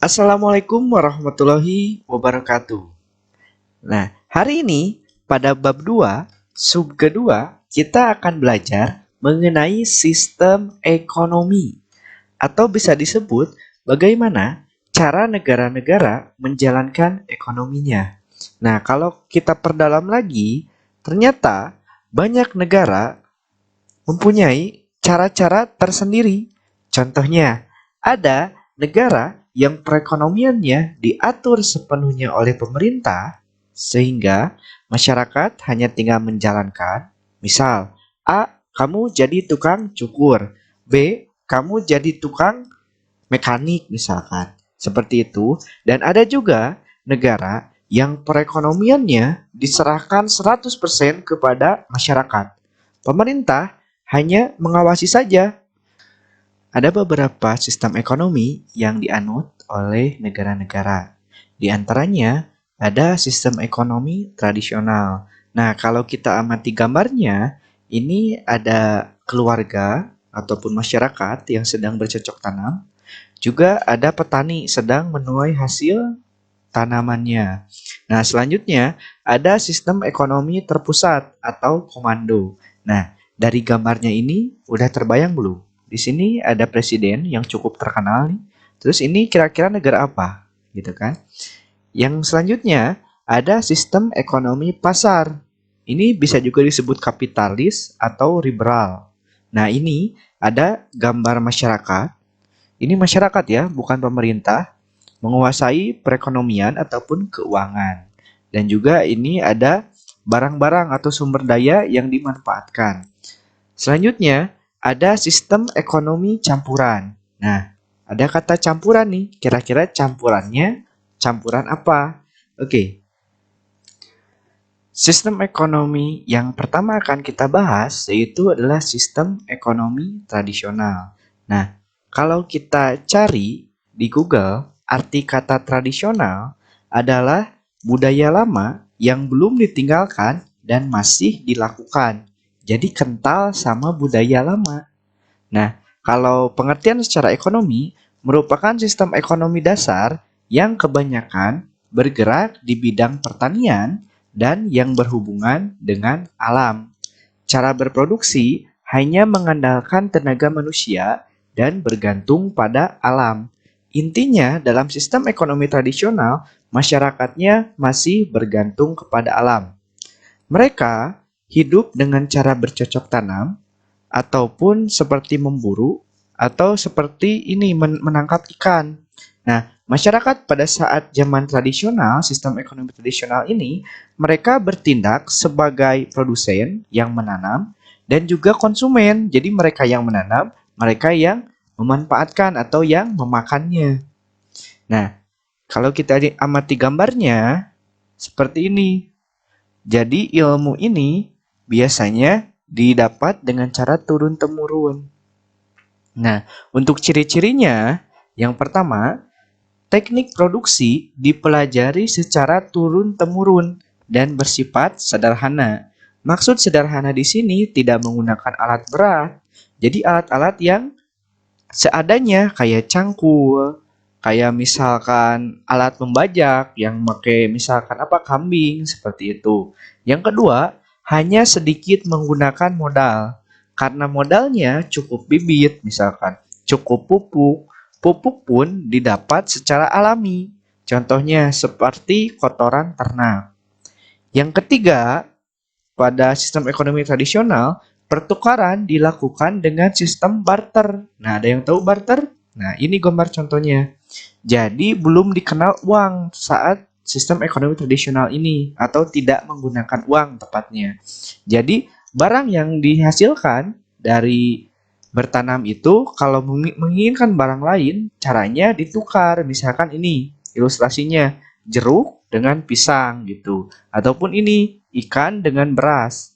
Assalamualaikum warahmatullahi wabarakatuh. Nah, hari ini pada bab 2, sub kedua, kita akan belajar mengenai sistem ekonomi atau bisa disebut bagaimana cara negara-negara menjalankan ekonominya. Nah, kalau kita perdalam lagi, ternyata banyak negara mempunyai cara-cara tersendiri. Contohnya, ada negara yang perekonomiannya diatur sepenuhnya oleh pemerintah, sehingga masyarakat hanya tinggal menjalankan. Misal, A, kamu jadi tukang cukur. B, kamu jadi tukang mekanik misalkan. Seperti itu. Dan ada juga negara yang perekonomiannya diserahkan 100% kepada masyarakat. Pemerintah hanya mengawasi saja. Ada beberapa sistem ekonomi yang dianut oleh negara-negara. Di antaranya ada sistem ekonomi tradisional. Nah, kalau kita amati gambarnya, ini ada keluarga ataupun masyarakat yang sedang bercocok tanam. Juga ada petani sedang menuai hasil tanamannya. Nah, selanjutnya ada sistem ekonomi terpusat atau komando. Nah, dari gambarnya ini udah terbayang belum? Di sini ada presiden yang cukup terkenal nih. Terus ini kira-kira negara apa? Gitu kan? Yang selanjutnya ada sistem ekonomi pasar. Ini bisa juga disebut kapitalis atau liberal. Nah, ini ada gambar masyarakat. Ini masyarakat ya, bukan pemerintah, menguasai perekonomian ataupun keuangan. Dan juga ini ada barang-barang atau sumber daya yang dimanfaatkan. Selanjutnya, ada sistem ekonomi campuran. Nah, ada kata campuran nih. Kira-kira campurannya campuran apa? Oke. Sistem ekonomi yang pertama akan kita bahas yaitu adalah sistem ekonomi tradisional. Nah, kalau kita cari di Google, arti kata tradisional adalah budaya lama yang belum ditinggalkan dan masih dilakukan. Jadi kental sama budaya lama. Nah, kalau pengertian secara ekonomi merupakan sistem ekonomi dasar yang kebanyakan bergerak di bidang pertanian dan yang berhubungan dengan alam. Cara berproduksi hanya mengandalkan tenaga manusia dan bergantung pada alam. Intinya, dalam sistem ekonomi tradisional, masyarakatnya masih bergantung kepada alam. Mereka hidup dengan cara bercocok tanam, ataupun seperti memburu, atau seperti ini menangkap ikan. Nah, masyarakat pada saat zaman tradisional, sistem ekonomi tradisional ini, mereka bertindak sebagai produsen yang menanam dan juga konsumen. Jadi mereka yang menanam, mereka yang memanfaatkan atau yang memakannya. Nah, kalau kita amati gambarnya, seperti ini. Jadi ilmu ini biasanya didapat dengan cara turun-temurun. Nah, untuk ciri-cirinya, yang pertama, teknik produksi dipelajari secara turun-temurun dan bersifat sederhana. Maksud sederhana di sini tidak menggunakan alat berat. Jadi alat-alat yang seadanya kayak cangkul, kayak misalkan alat membajak yang pakai misalkan kambing seperti itu. Yang kedua, hanya sedikit menggunakan modal. Karena modalnya cukup bibit misalkan, cukup pupuk. Pupuk pun didapat secara alami. Contohnya seperti kotoran ternak. Yang ketiga, pada sistem ekonomi tradisional, pertukaran dilakukan dengan sistem barter. Nah, ada yang tahu barter? Nah, ini gambar contohnya. Jadi, belum dikenal uang saat sistem ekonomi tradisional ini, atau tidak menggunakan uang tepatnya. Jadi, barang yang dihasilkan dari bertanam itu, kalau menginginkan barang lain, caranya ditukar. Misalkan ini, ilustrasinya, jeruk dengan pisang gitu. Ataupun ini, ikan dengan beras.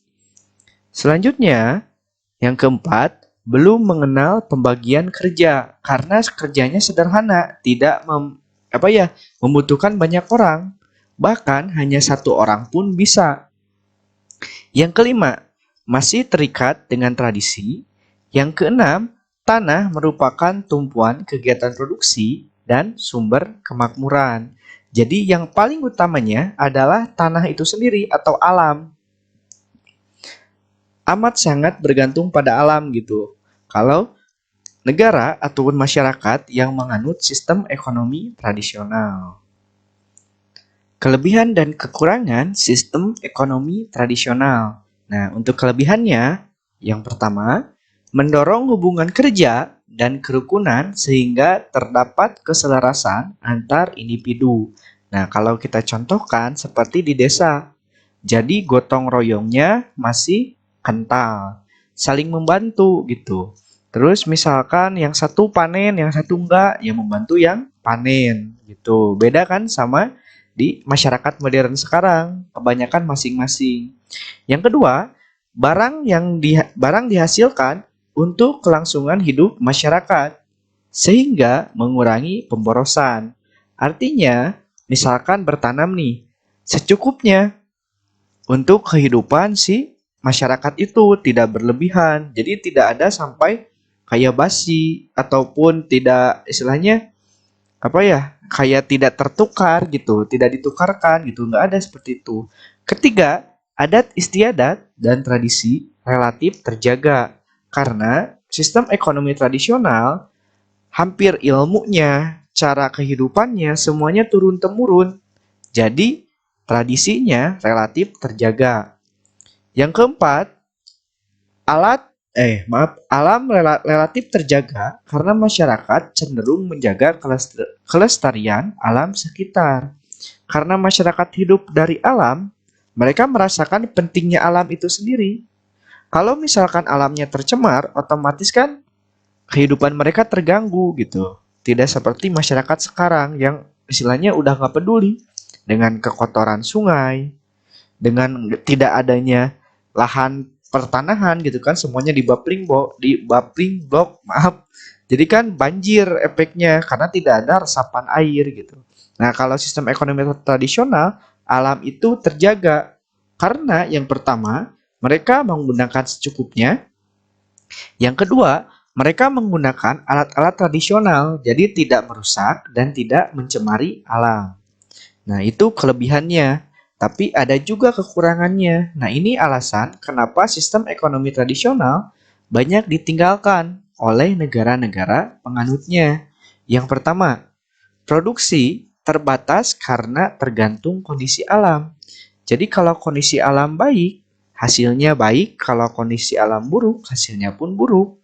Selanjutnya, yang keempat, belum mengenal pembagian kerja karena kerjanya sederhana, tidak membutuhkan banyak orang. Bahkan hanya satu orang pun bisa. Yang kelima, masih terikat dengan tradisi. Yang keenam, tanah merupakan tumpuan kegiatan produksi. dan sumber kemakmuran. Jadi yang paling utamanya adalah tanah itu sendiri atau alam. Amat sangat bergantung pada alam gitu. Kalau negara ataupun masyarakat yang menganut sistem ekonomi tradisional. Kelebihan dan kekurangan sistem ekonomi tradisional. Nah, untuk kelebihannya, yang pertama, mendorong hubungan kerja dan kerukunan sehingga terdapat keselarasan antar individu. Nah, kalau kita contohkan seperti di desa, jadi gotong royongnya masih kental, saling membantu gitu. Terus misalkan yang satu panen, yang satu enggak, ya membantu yang panen gitu. Beda kan sama di masyarakat modern sekarang, kebanyakan masing-masing. Yang kedua, barang dihasilkan untuk kelangsungan hidup masyarakat sehingga mengurangi pemborosan. Artinya, misalkan bertanam nih, secukupnya untuk kehidupan si masyarakat itu tidak berlebihan. Jadi tidak ada sampai kayak basi ataupun tidak istilahnya apa ya, kayak tidak tertukar gitu, tidak ditukarkan gitu, nggak ada seperti itu. Ketiga, adat istiadat dan tradisi relatif terjaga karena sistem ekonomi tradisional hampir ilmunya, cara kehidupannya semuanya turun-temurun. Jadi tradisinya relatif terjaga. Yang keempat, alam relatif terjaga karena masyarakat cenderung menjaga kelestarian alam sekitar. Karena masyarakat hidup dari alam, mereka merasakan pentingnya alam itu sendiri. Kalau misalkan alamnya tercemar, otomatis kan kehidupan mereka terganggu gitu. Tidak seperti masyarakat sekarang yang istilahnya udah nggak peduli dengan kekotoran sungai, dengan tidak adanya lahan pertanahan gitu kan, semuanya di bubbling block, maaf. Jadi kan banjir efeknya karena tidak ada resapan air gitu. Nah, kalau sistem ekonomi tradisional, alam itu terjaga karena yang pertama, mereka menggunakan secukupnya. Yang kedua, mereka menggunakan alat-alat tradisional, jadi tidak merusak dan tidak mencemari alam. Nah, itu kelebihannya. Tapi ada juga kekurangannya. Nah, ini alasan kenapa sistem ekonomi tradisional banyak ditinggalkan oleh negara-negara penganutnya. Yang pertama, produksi terbatas karena tergantung kondisi alam. Jadi kalau kondisi alam baik, hasilnya baik. Kalau kondisi alam buruk, hasilnya pun buruk.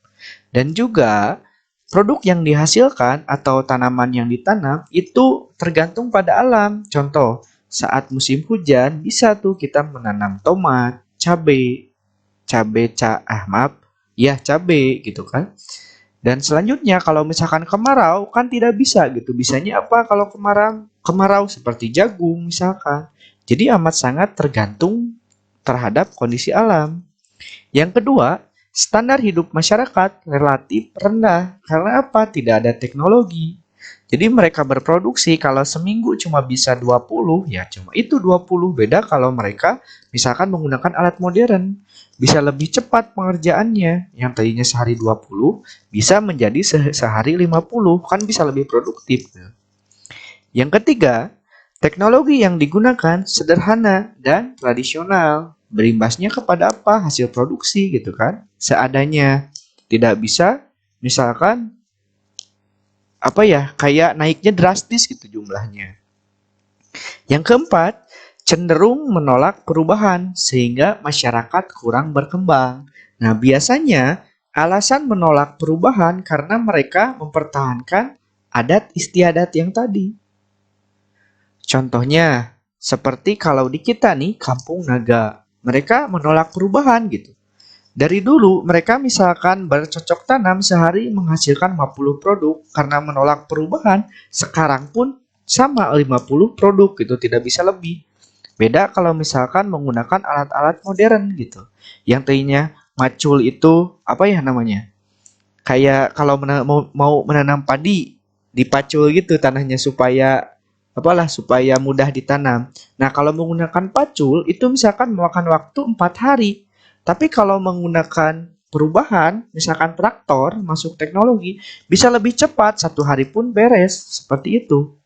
Dan juga produk yang dihasilkan atau tanaman yang ditanam itu tergantung pada alam. Contoh, saat musim hujan bisa tuh kita menanam tomat, cabai gitu kan. Dan selanjutnya kalau misalkan kemarau kan tidak bisa gitu. Bisanya apa kalau kemarau? Kemarau seperti jagung misalkan. Jadi amat sangat tergantung terhadap kondisi alam. Yang kedua, standar hidup masyarakat relatif rendah. Karena apa? Tidak ada teknologi. Jadi mereka berproduksi kalau seminggu cuma bisa 20, ya cuma itu 20. Beda kalau mereka misalkan menggunakan alat modern. Bisa lebih cepat pengerjaannya. Yang tadinya sehari 20, bisa menjadi sehari 50. Kan bisa lebih produktif. Yang ketiga, teknologi yang digunakan sederhana dan tradisional. Berimbasnya kepada apa? Hasil produksi gitu kan. Seadanya. Tidak bisa misalkan apa ya, kayak naiknya drastis gitu jumlahnya. Yang keempat, cenderung menolak perubahan sehingga masyarakat kurang berkembang. Nah, biasanya alasan menolak perubahan karena mereka mempertahankan adat istiadat yang tadi. Contohnya, seperti kalau di kita nih, kampung naga. Mereka menolak perubahan gitu. Dari dulu, mereka misalkan bercocok tanam sehari menghasilkan 50 produk. Karena menolak perubahan, sekarang pun sama 50 produk gitu, tidak bisa lebih. Beda kalau misalkan menggunakan alat-alat modern gitu. Yang tadinya macul itu, apa ya namanya? Kayak kalau mau menanam padi, dipacul gitu tanahnya supaya mudah ditanam. Nah, kalau menggunakan pacul itu misalkan memakan waktu 4 hari. Tapi kalau menggunakan perubahan, misalkan traktor masuk teknologi, bisa lebih cepat, 1 hari pun beres, seperti itu.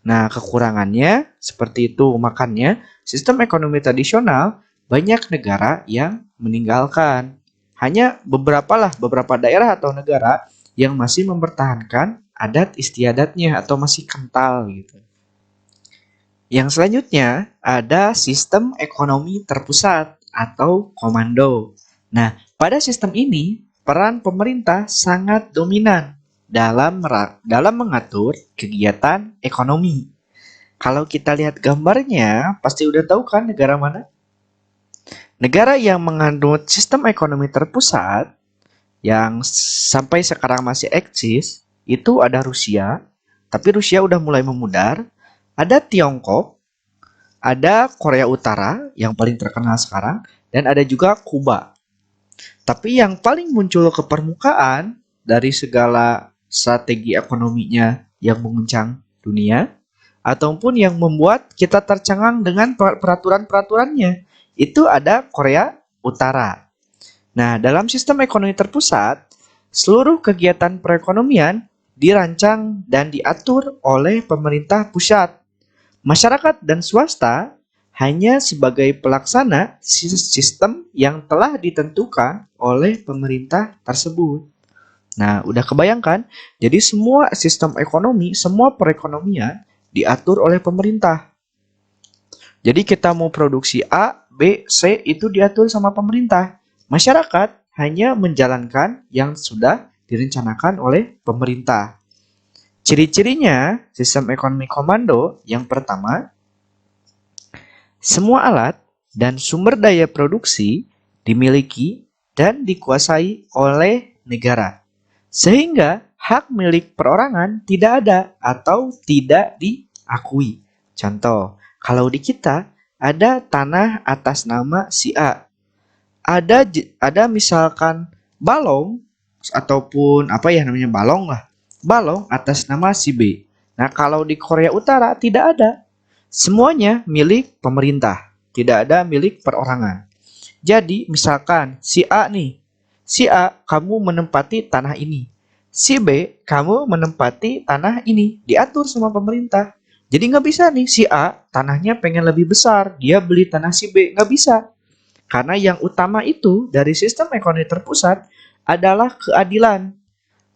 Nah, kekurangannya seperti itu. Makanya, sistem ekonomi tradisional banyak negara yang meninggalkan. Hanya beberapa daerah atau negara yang masih mempertahankan adat istiadatnya atau masih kental gitu. Yang selanjutnya ada sistem ekonomi terpusat atau komando. Nah, pada sistem ini peran pemerintah sangat dominan dalam mengatur kegiatan ekonomi. Kalau kita lihat gambarnya, pasti udah tahu kan negara mana? Negara yang menganut sistem ekonomi terpusat yang sampai sekarang masih eksis itu ada Rusia, tapi Rusia udah mulai memudar, ada Tiongkok, ada Korea Utara yang paling terkenal sekarang, dan ada juga Kuba. Tapi yang paling muncul ke permukaan dari segala strategi ekonominya yang menguncang dunia, ataupun yang membuat kita tercengang dengan peraturan-peraturannya, itu ada Korea Utara. Nah, dalam sistem ekonomi terpusat, seluruh kegiatan perekonomian dirancang dan diatur oleh pemerintah pusat. Masyarakat dan swasta hanya sebagai pelaksana sistem yang telah ditentukan oleh pemerintah tersebut. Nah, udah kebayangkan? Jadi semua sistem ekonomi, semua perekonomian diatur oleh pemerintah. Jadi kita mau produksi A, B, C itu diatur sama pemerintah. Masyarakat hanya menjalankan yang sudah direncanakan oleh pemerintah. Ciri-cirinya sistem ekonomi komando yang pertama, semua alat dan sumber daya produksi dimiliki dan dikuasai oleh negara. Sehingga hak milik perorangan tidak ada atau tidak diakui. Contoh, kalau di kita ada tanah atas nama si A. Ada misalkan balong ataupun apa ya namanya balong lah. Balong atas nama si B. Nah, kalau di Korea Utara tidak ada. Semuanya milik pemerintah, tidak ada milik perorangan. Jadi, misalkan si A nih, si A kamu menempati tanah ini. Si B kamu menempati tanah ini, diatur sama pemerintah. Jadi nggak bisa nih si A tanahnya pengen lebih besar, dia beli tanah si B, nggak bisa. Karena yang utama itu dari sistem ekonomi terpusat adalah keadilan,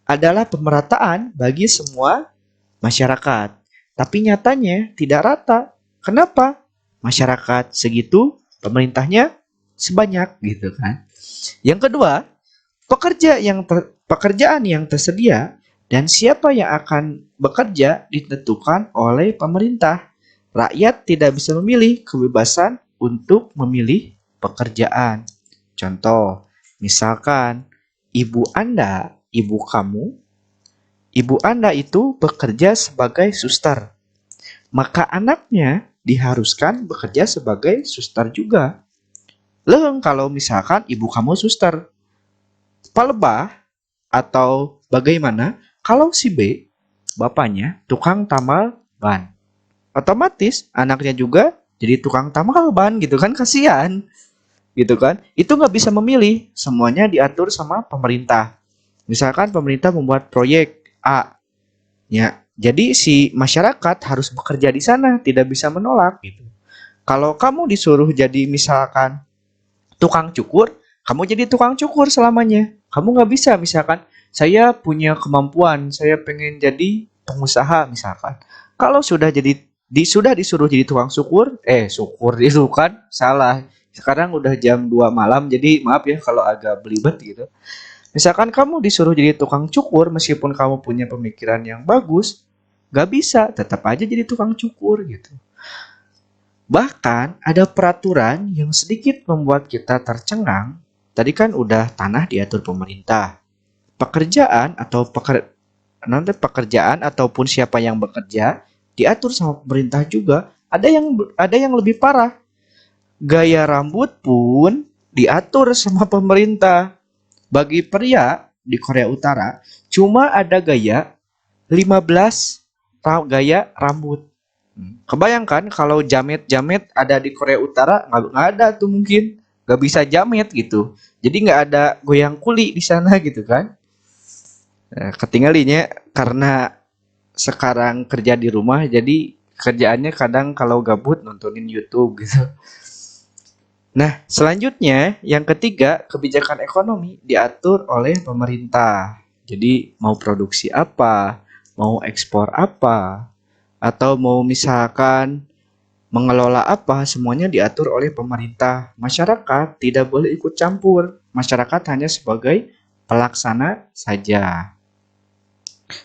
adalah pemerataan bagi semua masyarakat. Tapi nyatanya tidak rata. Kenapa? Masyarakat segitu, pemerintahnya sebanyak gitu kan. Yang kedua, pekerjaan yang tersedia dan siapa yang akan bekerja ditentukan oleh pemerintah. Rakyat tidak bisa memilih, kebebasan untuk memilih pekerjaan. Contoh, misalkan ibu Anda, ibu kamu, ibu Anda itu bekerja sebagai suster. Maka anaknya diharuskan bekerja sebagai suster juga. Leng kalau misalkan ibu kamu suster. Palebah atau bagaimana kalau si B, bapaknya tukang tambal ban. Otomatis anaknya juga jadi tukang tambal ban gitu kan, kasihan. Gitu kan? Itu nggak bisa memilih, semuanya diatur sama pemerintah. Misalkan pemerintah membuat proyek A, ya, jadi si masyarakat harus bekerja di sana, tidak bisa menolak gitu. Kalau kamu disuruh jadi misalkan tukang cukur, kamu jadi tukang cukur selamanya. Kamu nggak bisa misalkan, saya punya kemampuan, saya pengen jadi pengusaha misalkan. Kalau sudah disuruh jadi tukang syukur itu kan salah. Sekarang udah jam 2 malam, jadi maaf ya kalau agak belibet gitu. Misalkan kamu disuruh jadi tukang cukur, meskipun kamu punya pemikiran yang bagus, gak bisa, tetap aja jadi tukang cukur gitu. Bahkan ada peraturan yang sedikit membuat kita tercengang. Tadi kan udah tanah diatur pemerintah. Pekerjaan ataupun siapa yang bekerja diatur sama pemerintah juga. Ada yang lebih parah. Gaya rambut pun diatur sama pemerintah. Bagi pria di Korea Utara, cuma ada gaya 15 gaya rambut. Kebayangkan kalau jamet-jamet ada di Korea Utara, nggak ada tuh mungkin. nggak bisa jamet gitu. Jadi nggak ada goyang kuli di sana gitu kan. Nah, ketinggalinya karena sekarang kerja di rumah, jadi kerjaannya kadang kalau gabut nontonin YouTube gitu. Nah, selanjutnya yang ketiga, kebijakan ekonomi diatur oleh pemerintah. Jadi mau produksi apa, mau ekspor apa, atau mau misalkan mengelola apa, semuanya diatur oleh pemerintah. Masyarakat tidak boleh ikut campur. Masyarakat hanya sebagai pelaksana saja.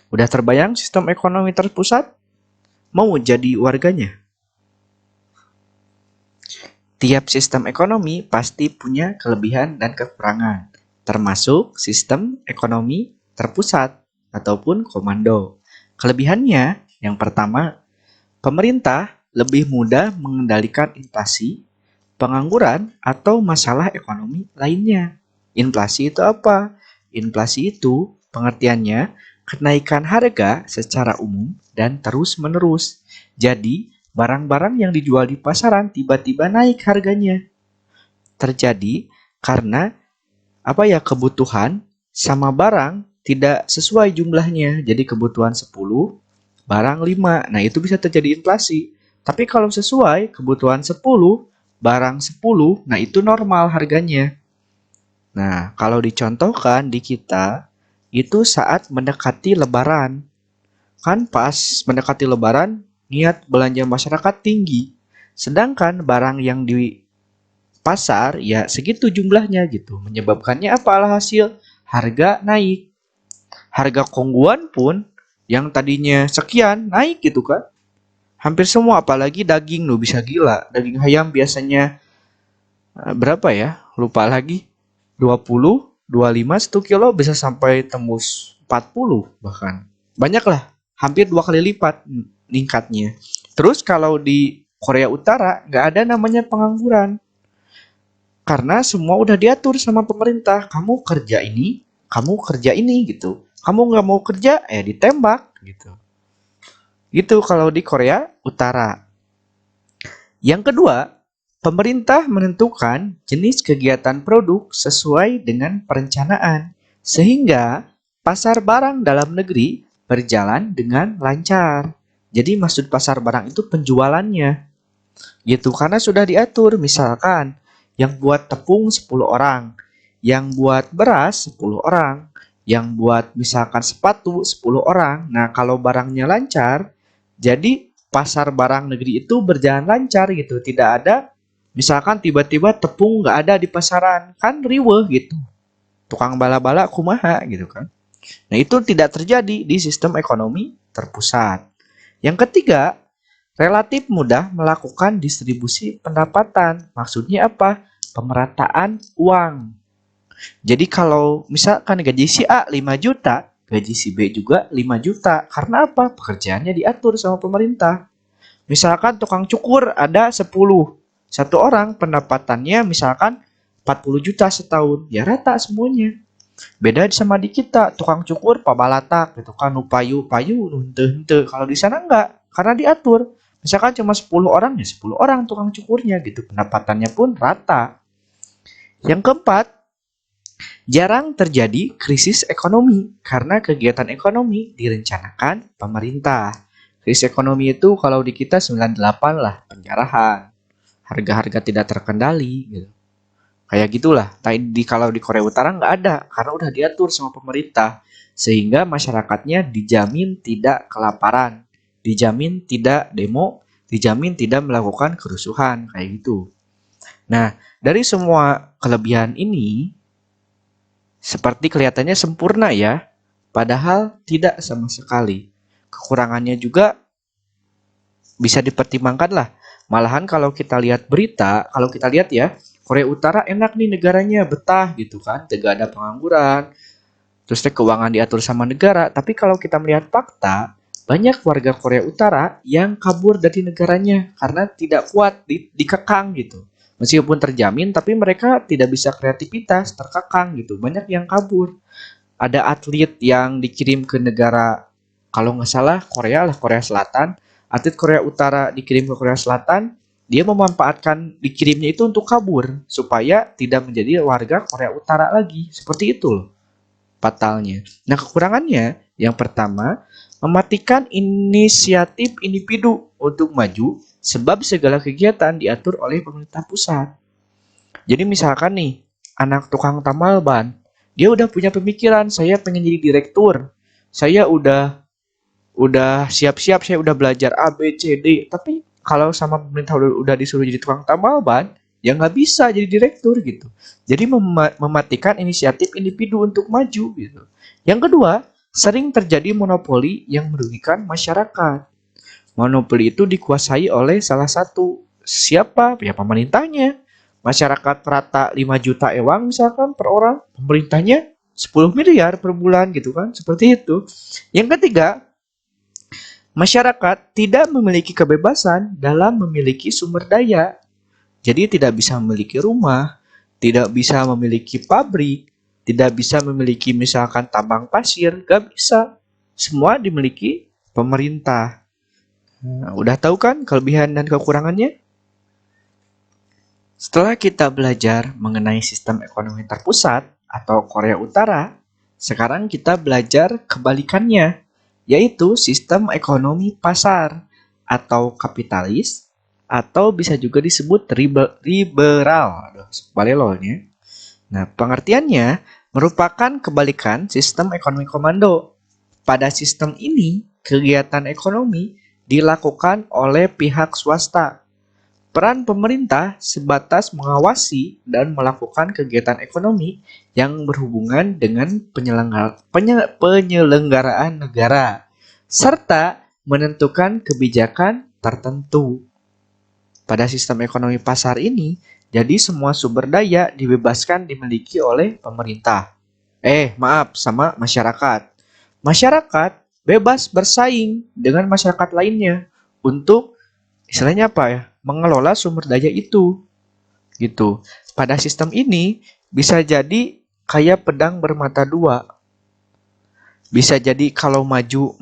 Udah terbayang sistem ekonomi terpusat? Mau jadi warganya? Tiap sistem ekonomi pasti punya kelebihan dan kekurangan, termasuk sistem ekonomi terpusat ataupun komando. Kelebihannya, yang pertama, pemerintah lebih mudah mengendalikan inflasi, pengangguran, atau masalah ekonomi lainnya. Inflasi itu apa? Inflasi itu pengertiannya kenaikan harga secara umum dan terus-menerus. Jadi, barang-barang yang dijual di pasaran tiba-tiba naik harganya. Terjadi karena kebutuhan sama barang tidak sesuai jumlahnya. Jadi kebutuhan 10, barang 5. Nah, itu bisa terjadi inflasi. Tapi kalau sesuai kebutuhan 10, barang 10, nah itu normal harganya. Nah, kalau dicontohkan di kita, itu saat mendekati lebaran. Kan pas mendekati lebaran, niat belanja masyarakat tinggi. Sedangkan barang yang di pasar ya segitu jumlahnya gitu. Menyebabkannya apa alhasil? Harga naik. Harga kongguan pun yang tadinya sekian naik gitu kan. Hampir semua apalagi daging loh bisa gila. Daging ayam biasanya berapa ya? Lupa lagi. 20, 25 1 kilo bisa sampai tembus 40 bahkan. Banyak lah. Hampir 2 kali lipat meningkatnya. Terus kalau di Korea Utara nggak ada namanya pengangguran. Karena semua udah diatur sama pemerintah. Kamu kerja ini gitu. Kamu nggak mau kerja, ditembak gitu. Gitu kalau di Korea Utara. Yang kedua, pemerintah menentukan jenis kegiatan produk sesuai dengan perencanaan. Sehingga pasar barang dalam negeri berjalan dengan lancar. Jadi maksud pasar barang itu penjualannya. Gitu, karena sudah diatur. Misalkan yang buat tepung 10 orang, yang buat beras 10 orang, yang buat misalkan sepatu 10 orang. Nah, kalau barangnya lancar, jadi pasar barang negeri itu berjalan lancar gitu. Tidak ada misalkan tiba-tiba tepung nggak ada di pasaran, kan riweuh gitu. Tukang bala-bala kumaha gitu kan. Nah, itu tidak terjadi di sistem ekonomi terpusat. Yang ketiga, relatif mudah melakukan distribusi pendapatan. Maksudnya apa? Pemerataan uang. Jadi kalau misalkan gaji si A 5 juta, gaji si B juga 5 juta. Karena apa? Pekerjaannya diatur sama pemerintah. Misalkan tukang cukur ada 10. Satu orang pendapatannya misalkan 40 juta setahun. Ya rata semuanya. Beda sama di kita, tukang cukur pabalatak gitu kan, payu-payu henteu. Kalau di sana enggak, karena diatur. Misalkan cuma 10 orang ya 10 orang tukang cukurnya gitu. Pendapatannya pun rata. Yang keempat, jarang terjadi krisis ekonomi karena kegiatan ekonomi direncanakan pemerintah. Krisis ekonomi itu kalau di kita 98 lah, penjarahan. Harga-harga tidak terkendali gitu. Kayak gitulah. Kalau di Korea Utara nggak ada karena udah diatur sama pemerintah. Sehingga masyarakatnya dijamin tidak kelaparan, dijamin tidak demo, dijamin tidak melakukan kerusuhan kayak gitu. Nah, dari semua kelebihan ini seperti kelihatannya sempurna ya, padahal tidak sama sekali. Kekurangannya juga bisa dipertimbangkan lah. Malahan kalau kita lihat berita, kalau kita lihat ya, Korea Utara enak nih negaranya, betah gitu kan, tidak ada pengangguran, terus keuangan diatur sama negara. Tapi kalau kita melihat fakta, banyak warga Korea Utara yang kabur dari negaranya karena tidak kuat dikekang gitu. Meskipun terjamin, tapi mereka tidak bisa kreativitas, terkekang gitu. Banyak yang kabur. Ada atlet yang dikirim ke negara, kalau nggak salah Korea lah, Korea Selatan. Atlet Korea Utara dikirim ke Korea Selatan, Dia memanfaatkan dikirimnya itu untuk kabur supaya tidak menjadi warga Korea Utara lagi. Seperti itu loh fatalnya. Nah, kekurangannya yang pertama, mematikan inisiatif individu untuk maju sebab segala kegiatan diatur oleh pemerintah pusat. Jadi misalkan nih, anak tukang tambal ban, dia udah punya pemikiran, saya pengen jadi direktur. Saya udah siap-siap, saya udah belajar A, B, C, D. Tapi kalau sama pemerintah udah disuruh jadi tukang tambal ban, ya nggak bisa jadi direktur gitu. Jadi mematikan inisiatif individu untuk maju gitu. Yang kedua, sering terjadi monopoli yang merugikan masyarakat. Monopoli itu dikuasai oleh salah satu. Siapa? Ya pemerintahnya. Masyarakat rata 5 juta ewang misalkan per orang, pemerintahnya 10 miliar per bulan gitu kan. Seperti itu. Yang ketiga, masyarakat tidak memiliki kebebasan dalam memiliki sumber daya. Jadi tidak bisa memiliki rumah, tidak bisa memiliki pabrik, tidak bisa memiliki misalkan tambang pasir, gak bisa. Semua dimiliki pemerintah. Nah, udah tahu kan kelebihan dan kekurangannya? Setelah kita belajar mengenai sistem ekonomi terpusat atau Korea Utara, sekarang kita belajar kebalikannya, yaitu sistem ekonomi pasar atau kapitalis, atau bisa juga disebut liberal. Aduh, balelolnya. Nah, pengertiannya merupakan kebalikan sistem ekonomi komando. Pada sistem ini, kegiatan ekonomi dilakukan oleh pihak swasta. Peran pemerintah sebatas mengawasi dan melakukan kegiatan ekonomi yang berhubungan dengan penyelenggaraan negara, serta menentukan kebijakan tertentu. Pada sistem ekonomi pasar ini, jadi semua sumber daya dibebaskan dimiliki oleh pemerintah. Sama masyarakat. Masyarakat bebas bersaing dengan masyarakat lainnya untuk istilahnya apa ya? Mengelola sumber daya itu. Gitu. Pada sistem ini bisa jadi kayak pedang bermata dua. Bisa jadi kalau maju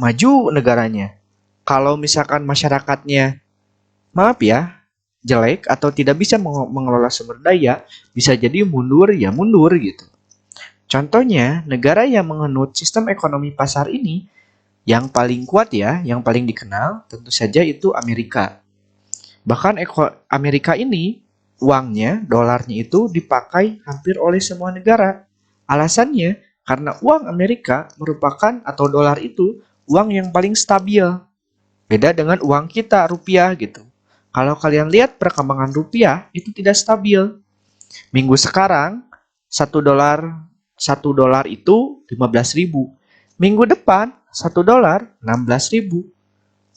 negaranya. Kalau misalkan masyarakatnya maaf ya, jelek atau tidak bisa mengelola sumber daya, bisa jadi mundur ya mundur gitu. Contohnya, negara yang menganut sistem ekonomi pasar ini yang paling kuat ya, yang paling dikenal tentu saja itu Amerika. Bahkan Amerika ini uangnya, dolarnya itu dipakai hampir oleh semua negara. Alasannya karena uang Amerika merupakan atau dolar itu uang yang paling stabil. Beda dengan uang kita rupiah gitu. Kalau kalian lihat perkembangan rupiah itu tidak stabil. Minggu sekarang satu dolar itu 15.000. Minggu depan $1 16.000.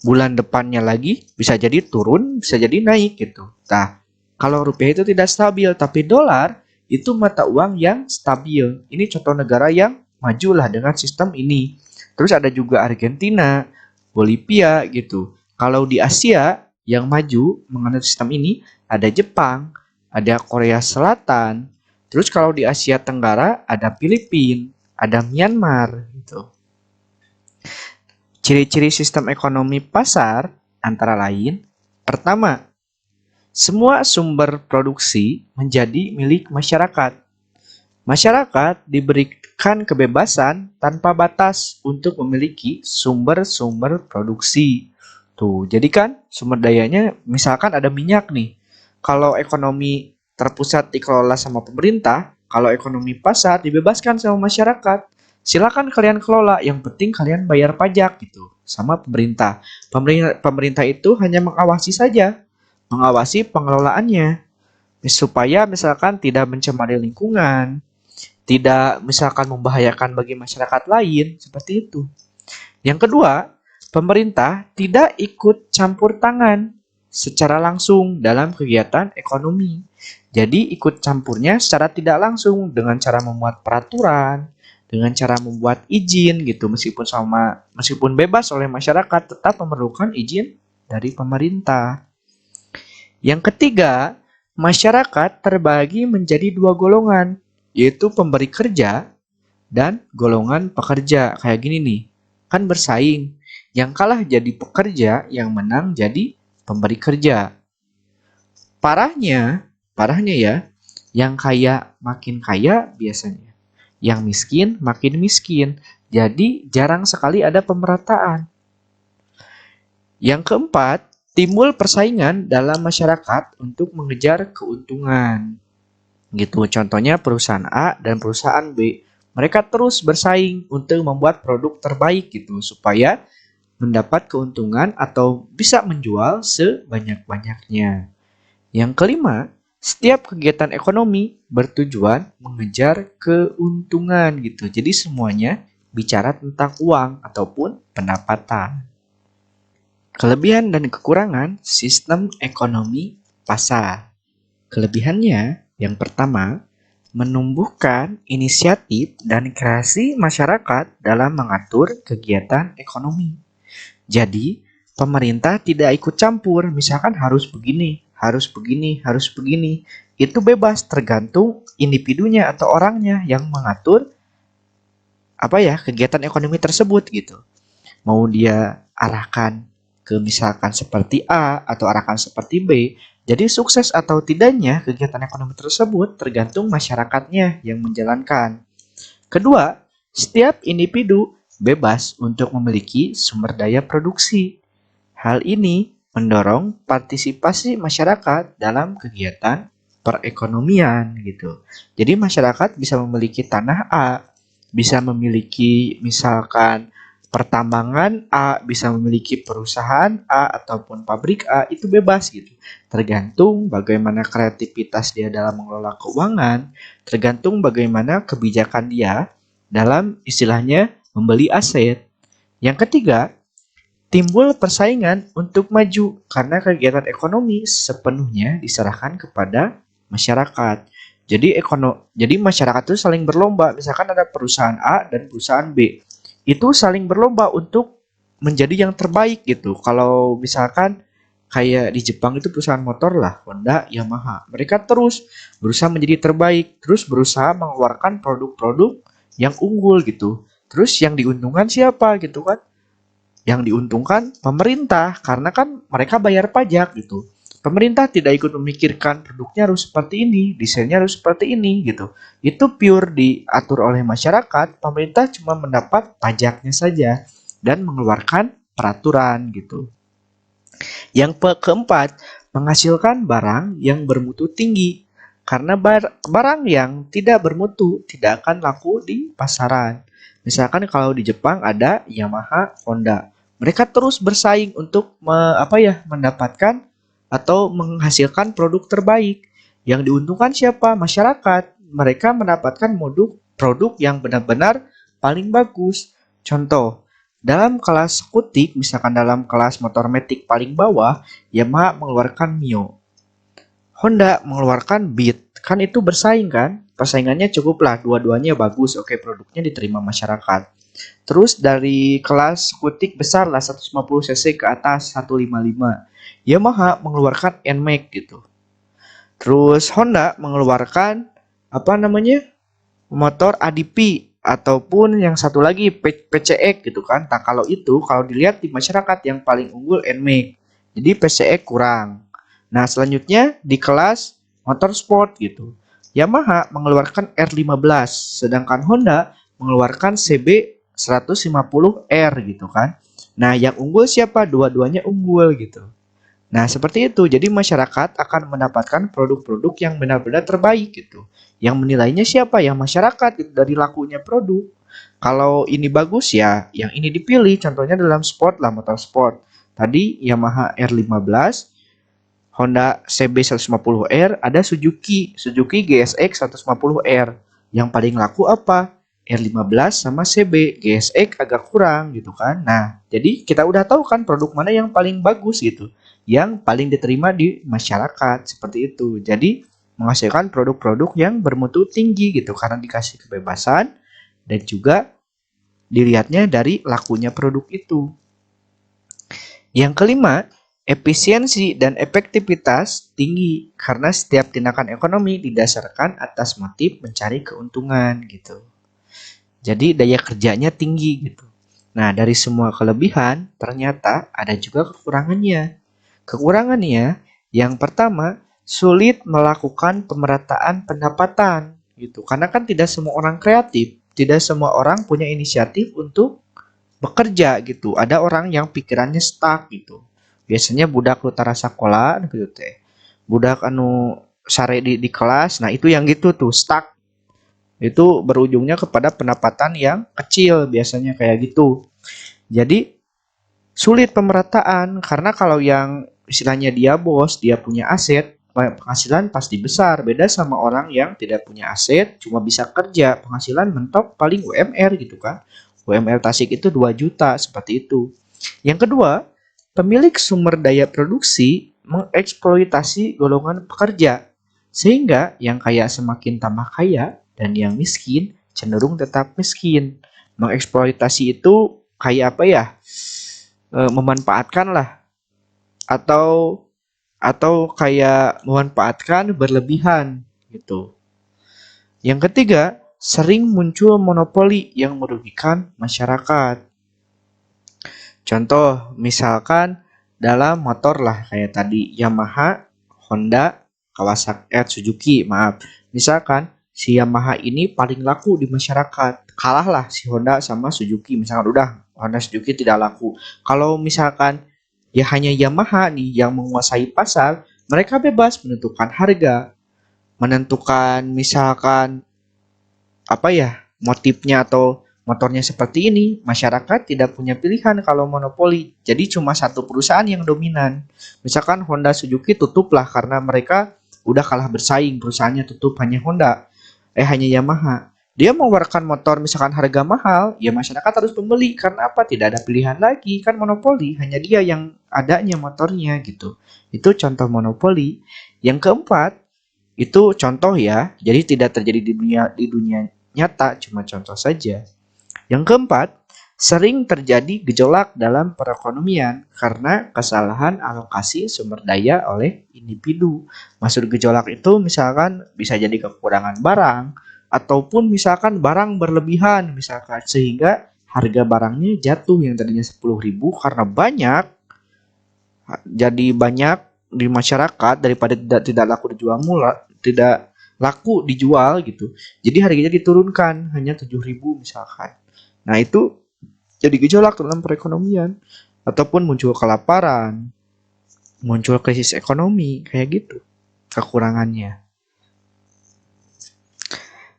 Bulan depannya lagi bisa jadi turun, bisa jadi naik gitu. Nah, kalau rupiah itu tidak stabil, tapi dolar itu mata uang yang stabil. Ini contoh negara yang majulah dengan sistem ini. Terus ada juga Argentina, Bolivia gitu. Kalau di Asia yang maju mengenai sistem ini ada Jepang, ada Korea Selatan. Terus kalau di Asia Tenggara ada Filipina, ada Myanmar gitu. Ciri-ciri sistem ekonomi pasar antara lain, pertama, semua sumber produksi menjadi milik masyarakat. Masyarakat diberikan kebebasan tanpa batas untuk memiliki sumber-sumber produksi. Tuh, jadi kan sumber dayanya misalkan ada minyak nih. Kalau ekonomi terpusat dikelola sama pemerintah, kalau ekonomi pasar dibebaskan sama masyarakat. Silakan kalian kelola, yang penting kalian bayar pajak gitu sama pemerintah. Pemerintah itu hanya mengawasi saja, mengawasi pengelolaannya supaya misalkan tidak mencemari lingkungan, tidak misalkan membahayakan bagi masyarakat lain, seperti itu. Yang kedua, pemerintah tidak ikut campur tangan secara langsung dalam kegiatan ekonomi. Jadi ikut campurnya secara tidak langsung dengan cara membuat peraturan, dengan cara membuat izin gitu, meskipun bebas oleh masyarakat tetap memerlukan izin dari pemerintah. Yang ketiga, masyarakat terbagi menjadi dua golongan, yaitu pemberi kerja dan golongan pekerja. Kayak gini nih, kan bersaing. Yang kalah jadi pekerja, yang menang jadi pemberi kerja. Parahnya ya, yang kaya makin kaya biasanya. Yang miskin makin miskin. Jadi jarang sekali ada pemerataan. Yang keempat, timbul persaingan dalam masyarakat untuk mengejar keuntungan. Gitu. Contohnya perusahaan A dan perusahaan B. Mereka terus bersaing untuk membuat produk terbaik gitu supaya mendapat keuntungan atau bisa menjual sebanyak-banyaknya. Yang kelima, setiap kegiatan ekonomi bertujuan mengejar keuntungan gitu. Jadi semuanya bicara tentang uang ataupun pendapatan. Kelebihan dan kekurangan sistem ekonomi pasar. Kelebihannya, yang pertama, menumbuhkan inisiatif dan kreasi masyarakat dalam mengatur kegiatan ekonomi. Jadi, pemerintah tidak ikut campur, misalkan harus begini, harus begini, harus begini. Itu bebas tergantung individunya atau orangnya yang mengatur kegiatan ekonomi tersebut gitu. Mau dia arahkan ke misalkan seperti A atau arahkan seperti B. Jadi sukses atau tidaknya kegiatan ekonomi tersebut tergantung masyarakatnya yang menjalankan. Kedua, setiap individu bebas untuk memiliki sumber daya produksi. Hal ini mendorong partisipasi masyarakat dalam kegiatan perekonomian gitu. Jadi masyarakat bisa memiliki tanah A, bisa memiliki misalkan pertambangan A, bisa memiliki perusahaan A ataupun pabrik A, itu bebas gitu. Tergantung bagaimana kreativitas dia dalam mengelola keuangan, tergantung bagaimana kebijakan dia dalam istilahnya membeli aset. Yang ketiga, timbul persaingan untuk maju karena kegiatan ekonomi sepenuhnya diserahkan kepada masyarakat. Jadi masyarakat itu saling berlomba. Misalkan ada perusahaan A dan perusahaan B. Itu saling berlomba untuk menjadi yang terbaik gitu. Kalau misalkan kayak di Jepang itu perusahaan motor lah, Honda, Yamaha. Mereka terus berusaha menjadi terbaik, terus berusaha mengeluarkan produk-produk yang unggul gitu. Terus yang diuntungkan siapa gitu kan? Yang diuntungkan pemerintah karena kan mereka bayar pajak gitu. Pemerintah tidak ikut memikirkan produknya harus seperti ini, desainnya harus seperti ini gitu. Itu pure diatur oleh masyarakat, pemerintah cuma mendapat pajaknya saja dan mengeluarkan peraturan gitu. Yang keempat, menghasilkan barang yang bermutu tinggi. Karena barang yang tidak bermutu tidak akan laku di pasaran. Misalkan kalau di Jepang ada Yamaha, Honda. Mereka terus bersaing untuk mendapatkan atau menghasilkan produk terbaik. Yang diuntungkan siapa? Masyarakat. Mereka mendapatkan produk yang benar-benar paling bagus. Contoh, dalam kelas skutik, misalkan dalam kelas motor metik paling bawah, Yamaha mengeluarkan Mio. Honda mengeluarkan Beat. Kan itu bersaing kan? Persaingannya cukuplah, dua-duanya bagus. Oke, produknya diterima masyarakat. Terus dari kelas skutik besar lah 150 cc ke atas 155. Yamaha mengeluarkan NMAX gitu. Terus Honda mengeluarkan motor ADP ataupun yang satu lagi PCX gitu kan. Nah, kalau dilihat di masyarakat yang paling unggul NMAX. Jadi PCX kurang. Nah, selanjutnya di kelas motorsport gitu. Yamaha mengeluarkan R15, sedangkan Honda mengeluarkan CB 150R gitu kan. Nah, yang unggul siapa? Dua-duanya unggul gitu. Nah, seperti itu. Jadi masyarakat akan mendapatkan produk-produk yang benar-benar terbaik gitu. Yang menilainya siapa? Yang masyarakat gitu, dari lakunya produk. Kalau ini bagus ya, yang ini dipilih. Contohnya dalam sport lah, motorsport. Tadi Yamaha R15, Honda CB 150R, ada Suzuki GSX 150R. Yang paling laku apa? R15 sama CB, GSX agak kurang gitu kan. Nah, jadi kita udah tahu kan produk mana yang paling bagus gitu, yang paling diterima di masyarakat, seperti itu. Jadi menghasilkan produk-produk yang bermutu tinggi gitu karena dikasih kebebasan dan juga dilihatnya dari lakunya produk itu. Yang kelima, efisiensi dan efektivitas tinggi karena setiap tindakan ekonomi didasarkan atas motif mencari keuntungan gitu. Jadi daya kerjanya tinggi gitu. Nah, dari semua kelebihan ternyata ada juga kekurangannya. Kekurangannya yang pertama, sulit melakukan pemerataan pendapatan gitu. Karena kan tidak semua orang kreatif, tidak semua orang punya inisiatif untuk bekerja gitu. Ada orang yang pikirannya stuck gitu. Biasanya budak lu tara sekolah gitu teh. Budak anu sare di kelas, nah itu yang gitu tuh stuck. Itu berujungnya kepada pendapatan yang kecil biasanya kayak gitu. Jadi sulit pemerataan karena kalau yang istilahnya dia bos, dia punya aset, penghasilan pasti besar. Beda sama orang yang tidak punya aset, cuma bisa kerja, penghasilan mentok paling UMR gitu kan. UMR Tasik itu 2 juta seperti itu. Yang kedua, pemilik sumber daya produksi mengeksploitasi golongan pekerja sehingga yang kaya semakin tambah kaya dan yang miskin cenderung tetap miskin. Mengeksploitasi itu kayak apa ya? Memanfaatkan lah atau kayak memanfaatkan berlebihan gitu. Yang ketiga, sering muncul monopoli yang merugikan masyarakat. Contoh, misalkan dalam motor lah kayak tadi Yamaha, Honda, Kawasaki, Suzuki, maaf. Misalkan si Yamaha ini paling laku di masyarakat, kalah lah si Honda sama Suzuki. Misalkan udah Honda Suzuki tidak laku. Kalau misalkan ya hanya Yamaha nih yang menguasai pasar, mereka bebas menentukan harga, menentukan misalkan apa ya motifnya atau motornya seperti ini. Masyarakat tidak punya pilihan kalau monopoli, jadi cuma satu perusahaan yang dominan. Misalkan Honda Suzuki tutuplah karena mereka udah kalah bersaing, perusahaannya tutup, hanya Honda, hanya Yamaha. Dia mengeluarkan motor misalkan harga mahal, ya masyarakat harus membeli karena apa? Tidak ada pilihan lagi, kan monopoli, hanya dia yang adanya motornya gitu. Itu contoh monopoli. Yang keempat, itu contoh ya, jadi tidak terjadi di dunia nyata, cuma contoh saja. Yang keempat, sering terjadi gejolak dalam perekonomian karena kesalahan alokasi sumber daya oleh individu. Maksud gejolak itu misalkan bisa jadi kekurangan barang ataupun misalkan barang berlebihan misalkan sehingga harga barangnya jatuh yang tadinya 10.000 karena banyak jadi banyak di masyarakat daripada tidak laku dijual mula, tidak laku dijual gitu. Jadi harganya diturunkan hanya 7.000 misalkan. Nah, itu jadi gejolak dalam perekonomian ataupun muncul kelaparan, muncul krisis ekonomi kayak gitu. Kekurangannya.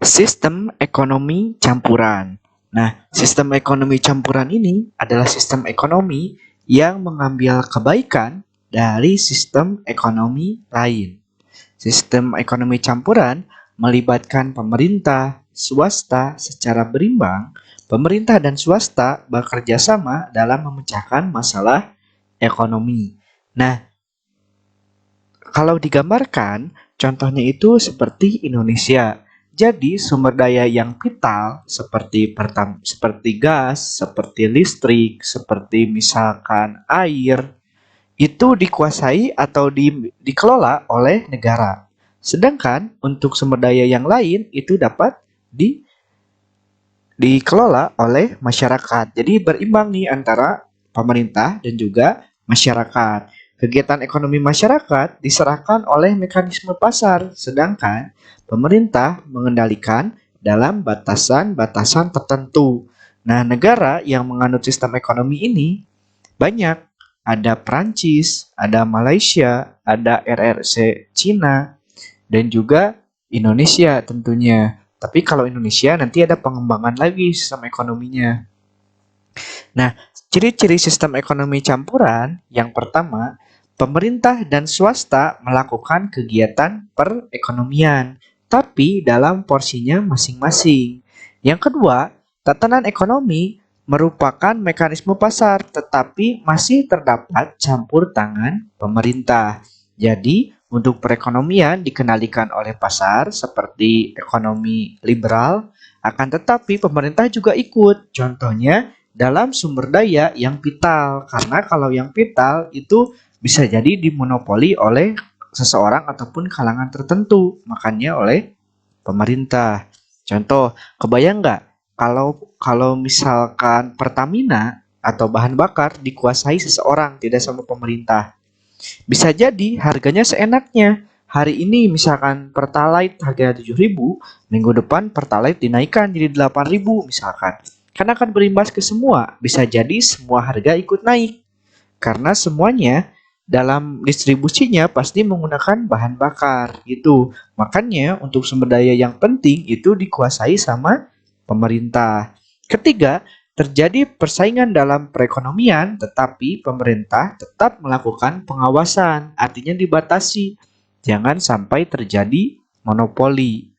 Sistem ekonomi campuran. Nah, sistem ekonomi campuran ini adalah sistem ekonomi yang mengambil kebaikan dari sistem ekonomi lain. Sistem ekonomi campuran melibatkan pemerintah, swasta secara berimbang. Pemerintah dan swasta bekerja sama dalam memecahkan masalah ekonomi. Nah, kalau digambarkan, contohnya itu seperti Indonesia. Jadi sumber daya yang vital seperti gas, seperti listrik, seperti misalkan air, itu dikuasai atau dikelola oleh negara. Sedangkan untuk sumber daya yang lain itu dapat dikelola oleh masyarakat. Jadi berimbang nih antara pemerintah dan juga masyarakat. Kegiatan ekonomi masyarakat diserahkan oleh mekanisme pasar, sedangkan pemerintah mengendalikan dalam batasan-batasan tertentu. Nah, negara yang menganut sistem ekonomi ini banyak. Ada Prancis, ada Malaysia, ada RRC Cina, dan juga Indonesia tentunya. Tapi kalau Indonesia nanti ada pengembangan lagi sistem ekonominya. Nah, ciri-ciri sistem ekonomi campuran yang pertama, pemerintah dan swasta melakukan kegiatan perekonomian, tapi dalam porsinya masing-masing. Yang kedua, tatanan ekonomi merupakan mekanisme pasar, tetapi masih terdapat campur tangan pemerintah. Jadi, untuk perekonomian dikendalikan oleh pasar seperti ekonomi liberal, akan tetapi pemerintah juga ikut. Contohnya, dalam sumber daya yang vital, karena kalau yang vital itu bisa jadi dimonopoli oleh seseorang ataupun kalangan tertentu, makanya oleh pemerintah. Contoh, kebayang nggak kalau misalkan Pertamina atau bahan bakar dikuasai seseorang, tidak sama pemerintah, bisa jadi harganya seenaknya, hari ini misalkan Pertalite harga 7.000, minggu depan Pertalite dinaikkan jadi 8.000 misalkan. Karena akan berimbas ke semua, bisa jadi semua harga ikut naik. Karena semuanya dalam distribusinya pasti menggunakan bahan bakar gitu. Makanya untuk sumber daya yang penting itu dikuasai sama pemerintah. Ketiga, terjadi persaingan dalam perekonomian, tetapi pemerintah tetap melakukan pengawasan, artinya dibatasi. Jangan sampai terjadi monopoli.